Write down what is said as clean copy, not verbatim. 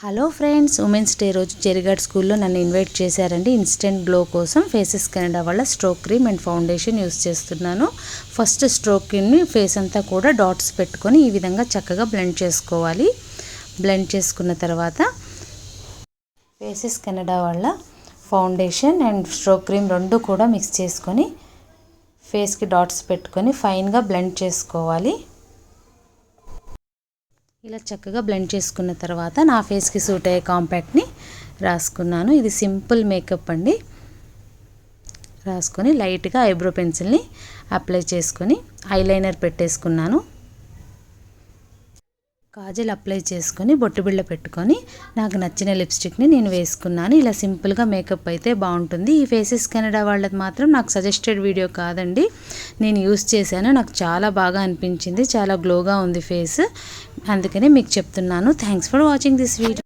Hello friends, women's day రోజు చెరిగాడ్ స్కూల్లో నన్ను ఇన్వైట్ చేశారండి. ఇన్స్టెంట్ గ్లో కోసం ఫేసెస్ కెనడా వాళ్ళ stroke cream and foundation use చేస్తున్నాను. ఫస్ట్ స్ట్రోక్ క్రీమ్ని ఫేస్ అంతా కూడా డాట్స్ పెట్టుకొని ఈ విధంగా చక్కగా బ్లెండ్ చేసుకోవాలి. బ్లెండ్ చేసుకున్న తర్వాత ఫేసెస్ కెనడా వాళ్ళ ఫౌండేషన్ అండ్ స్ట్రోక్ క్రీమ్ రెండు కూడా మిక్స్ చేసుకొని ఫేస్కి డాట్స్ పెట్టుకొని ఫైన్గా బ్లెండ్ చేసుకోవాలి. ఇలా చక్కగా బ్లెండ్ చేసుకున్న తర్వాత నా ఫేస్కి సూట్ అయ్యే కాంపాక్ట్ని రాసుకున్నాను. ఇది సింపుల్ మేకప్ అండి. రాసుకొని లైట్గా ఐబ్రో పెన్సిల్ని అప్లై చేసుకొని ఐలైనర్ పెట్టేసుకున్నాను. కాజల్ అప్లై చేసుకొని బొట్టు బిళ్ళ పెట్టుకొని నాకు నచ్చిన లిప్స్టిక్ని నేను వేసుకున్నాను. ఇలా సింపుల్గా మేకప్ అయితే బాగుంటుంది. ఈ ఫేసెస్ కెనడా వాళ్ళది మాత్రం నాకు సజెస్టెడ్ వీడియో కాదండి, నేను యూస్ చేశాను. నాకు చాలా బాగా అనిపించింది, చాలా గ్లోగా ఉంది ఫేస్, అందుకనే మీకు చెప్తున్నాను. Thanks for watching this video.